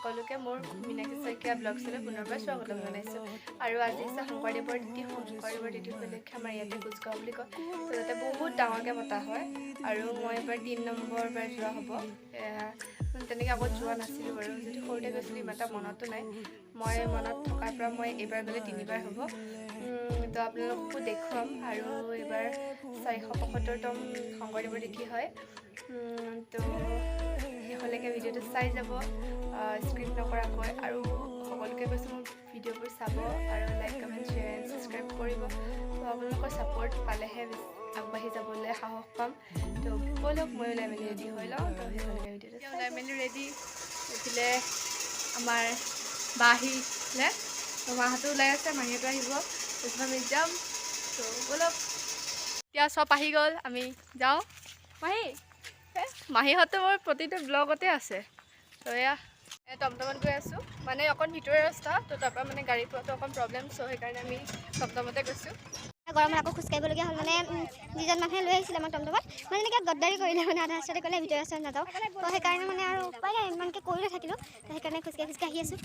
সকলোকে মোৰ মীনাক্ষী শইকীয়া ব্লগছলৈ পুনৰবাৰ স্বাগতম জনাইছোঁ। আৰু আজি হৈছে শংকৰদেৱৰ তিথি উপলক্ষে আমাৰ ইয়াতে কুচগাঁও বুলি কয়, তো তাতে বহুত ডাঙৰকৈ পতা হয়। আৰু মই এবাৰ 3 নম্বৰ বাৰ যোৱা হ'ব। তেনেকৈ আগত যোৱা নাছিলোঁ বাৰু, যদি সৰুতে গৈছিলোঁ ইমান এটা মনতো নাই। মই মনত থকাৰ পৰা মই এইবাৰ গ'লে 3বাৰ হ'ব। তো আপোনালোককো দেখুৱাম। আৰু এইবাৰ 475তম শংকৰদেৱৰ তিথি হয়। তো শেষলৈকে ভিডিঅ'টো চাই যাব, স্ক্ৰিপ্ট নকৰাকৈ। আৰু সকলোকে কৈছোঁ মোৰ ভিডিঅ'বোৰ চাব আৰু like comment share and subscribe কৰিব। তো আপোনালোকৰ ছাপোৰ্ট পালেহে আগবাঢ়ি যাবলৈ সাহস পাম। তো ব'লক মই ওলাই মেলি ৰেডি হৈ লওঁ। তো শেষলৈকে ভিডিঅ'টো ওলাই মেলি ৰেডি এইফালে আমাৰ বা আহিলে, তো মাহঁতো ওলাই আছে, মাহীহঁতো আহিব, তাৰপিছত আমি যাম। তো ব'লক, এতিয়া চব আহি গ'ল, আমি যাওঁ। মাহীহঁতো মোৰ প্ৰতিটো ব্লগতে আছে। তো এয়া টমটমত গৈ আছোঁ, মানে অকণ ভিতৰুৱা ৰাস্তা, তো তাৰপৰা মানে গাড়ী পোৱাটো অকণ প্ৰব্লেম, চ' সেইকাৰণে আমি টমটমতে গৈছোঁ। গৰমত আকৌ খোজকাঢ়িবলগীয়া হ'ল, মানে যিজন মানুহে লৈ আহিছিলে আমাৰ টমটমত, মানে এনেকৈ গদ্দাৰি কৰিলে, মানে আধা ৰাস্তাতে ক'লে ভিতৰৰ ৰাস্তাত নাযাওঁ। তো সেইকাৰণে মানে আৰু উপায় নাই, ইমানকৈ কৰিলে থাকিলোঁ, তো সেইকাৰণে খোজকাঢ়ি আহি আছোঁ।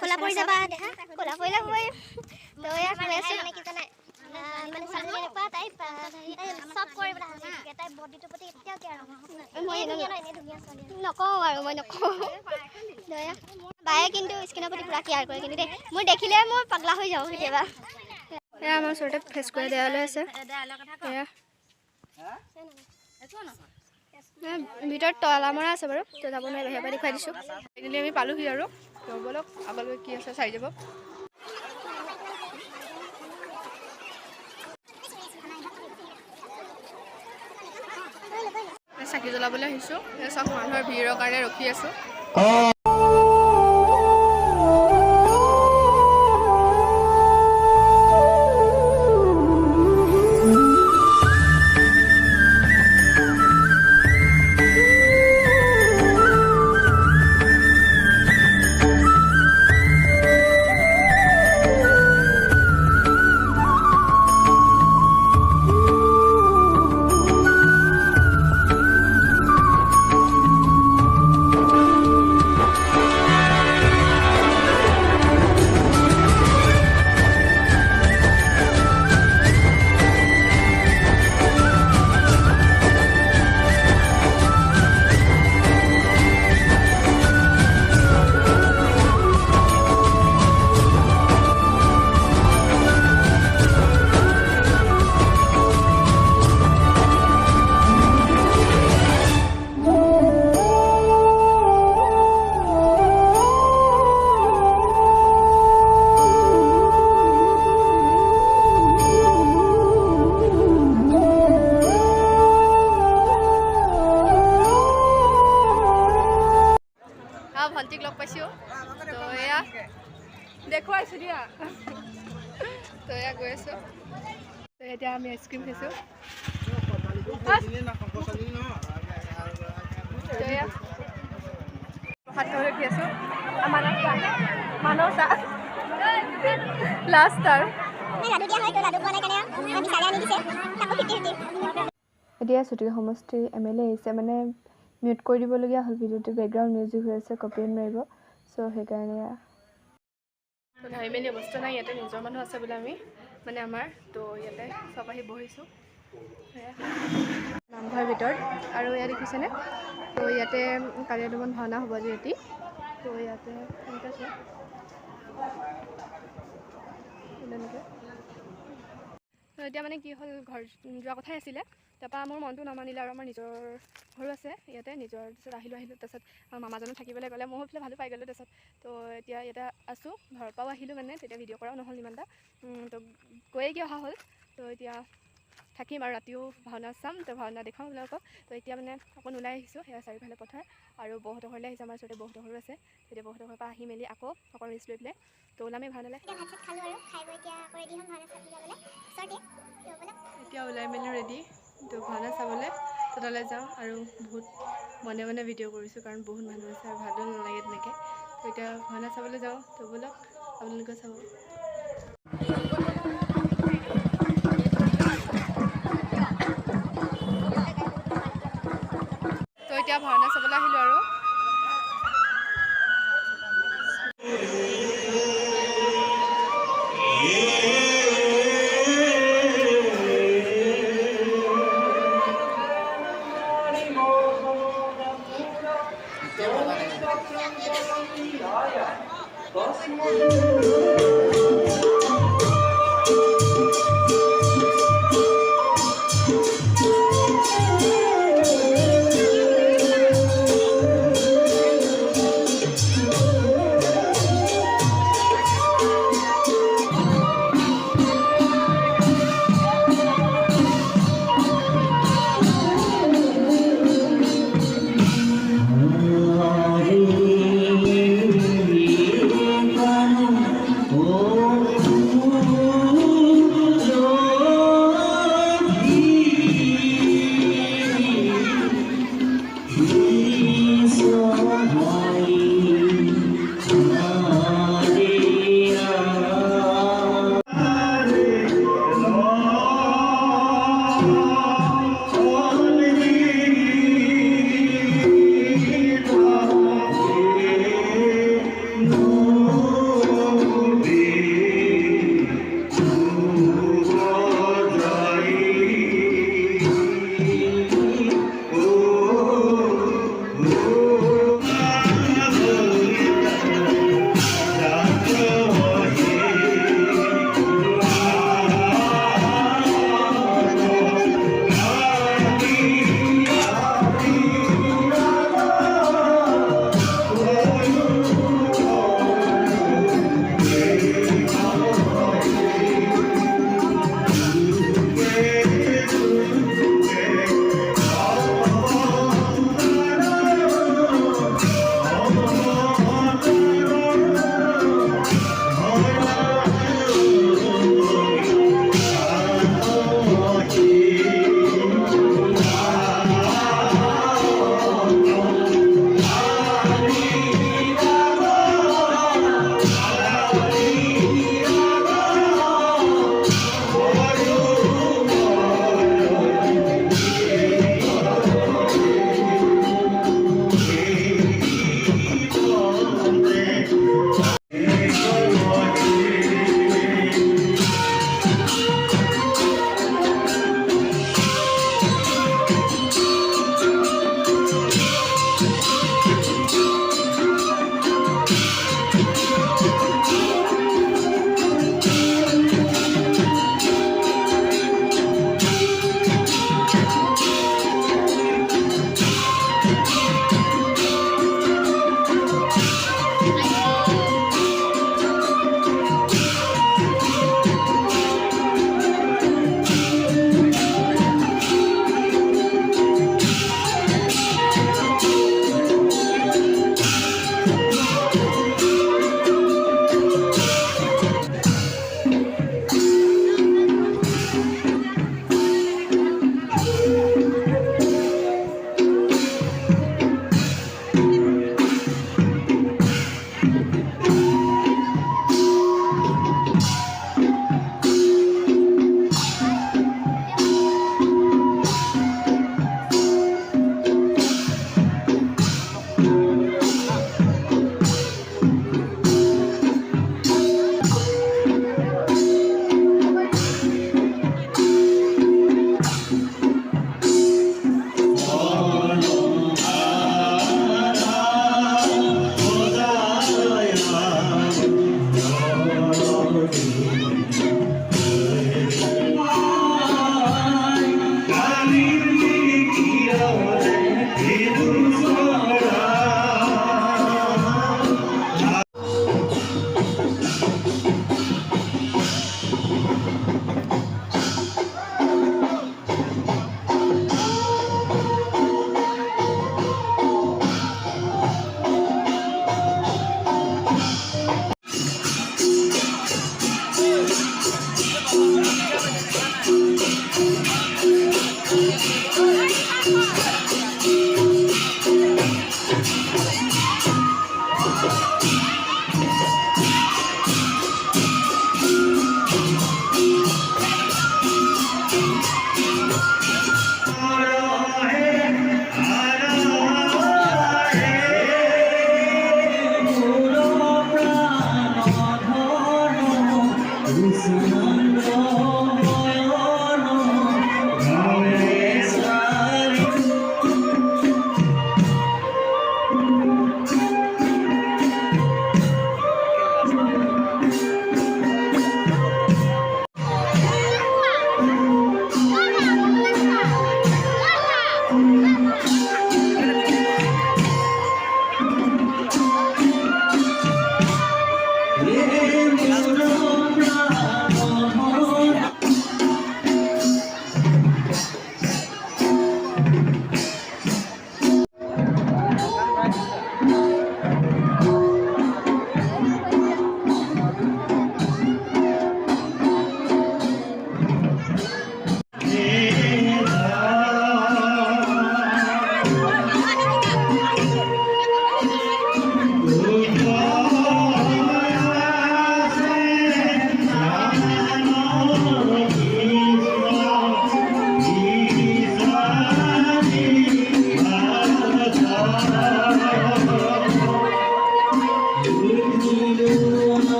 ক'লা পৰি যাবা, দেখা ক'লা পৰিলে হ'বই। তো এয়া কৈ আছোঁ, মানে কি জানে, মানে ছোৱালীজনী এনেকুৱা তাই চব কৰিবলৈ হাঁহি থাকে, তাই বডিটোৰ প্ৰতি এতিয়াও কেয়াৰ নকওঁ আৰু মই নকওঁ। বায়ে কিন্তু স্কিনৰ প্ৰতি পূৰা কেয়াৰ কৰে কিন্তু দেই, মোৰ দেখিলে মই পাগলা হৈ যাওঁ কেতিয়াবা। এয়া আমাৰ ওচৰতে ফেচকুৰা দেৱালয় আছে। ভিতৰত তলা মৰা আছে বাৰু, তো যাব নোৱাৰি, বাহিৰৰ পৰা দেখুৱাই দিছোঁ। ফাইনেলি আমি পালোহি আৰু। তো ব'লক আগলৈ কি আছে চাই যাব। চাকি জ্বলাবলৈ আহিছোঁ, চব মানুহৰ ভিৰৰ কাৰণে ৰখি আছোঁ। ভণ্টিক লগ পাইছোঁ, তো এয়া দেখুৱাইছোঁ দিয়া। তো এয়া গৈ আছোঁ, তো এতিয়া আমি আইচক্ৰীম খাইছোঁ। তো এয়া প্ৰসাদ খাবলৈ ৰখি আছোঁ। মানৱ লাষ্ট আৰু এতিয়া চুটি সমষ্টিৰ MLA আহিছে, মানে মিউট কৰি দিবলগীয়া হ'ল ভিডিঅ'টো, বেকগ্ৰাউণ্ড মিউজিক হৈ আছে, কপিৰাইট মাৰিব, চ' সেইকাৰণে ধৰি মেলি অৱস্থা নাই। ইয়াতে নিজৰ মানুহ আছে বোলে, আমি মানে আমাৰ, তো ইয়াতে চব আহি বহিছোঁ নামঘৰৰ ভিতৰত। আৰু ইয়াত দেখিছেনে, তো ইয়াতে কালিয়া দমন ভাওনা হ'ব আজি ৰাতি। তো ইয়াতে এনেকৈ আছে তেনেকৈ। তো এতিয়া মানে কি হ'ল, ঘৰ যোৱা কথাই আছিলে, তাৰপৰা মোৰ মনটো নামানিলে, আৰু আমাৰ নিজৰ ঘৰো আছে ইয়াতে নিজৰ। তাৰপিছত আহিলোঁ, তাৰপিছত মামাজনো থাকিবলৈ ক'লে, মই সেইফালে ভালো পাই গ'লোঁ। তাৰপিছত তো এতিয়া ইয়াতে আছোঁ, ঘৰৰ পৰাও আহিলোঁ, মানে তেতিয়া ভিডিঅ' কৰাও নহ'ল ইমান এটা, তো গৈয়ে কি অহা হ'ল। তো এতিয়া থাকিম আৰু ৰাতিও ভাওনা চাম, তো ভাওনা দেখাম আপোনালোকক। তো এতিয়া মানে অকণ ওলাই আহিছোঁ, সেয়া চাৰিওফালে পথাৰ, আৰু বৌহঁতৰ ঘৰলৈ আহিছে, আমাৰ ওচৰতে বৌহঁতৰ ঘৰো আছে। তেতিয়া বৌহঁতৰ ঘৰৰ পৰা আহি মেলি আকৌ অকণ ৰেষ্ট লৈ পেলাই তো ওলামেই ভাওনালৈ। এতিয়া ওলাই মেলি ৰেডি, তো ভাওনা চাবলৈ তো তালৈ যাওঁ। আৰু বহুত মনে মনে ভিডিঅ' কৰিছোঁ, কাৰণ বহুত মানুহ আছে আৰু ভালো নালাগে তেনেকৈ। তো এতিয়া ভাওনা চাবলৈ যাওঁ, তো ব'লক আপোনালোকে চাব। তো এতিয়া ভাওনা চাবলৈ আহিলোঁ আৰু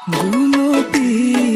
ভুলো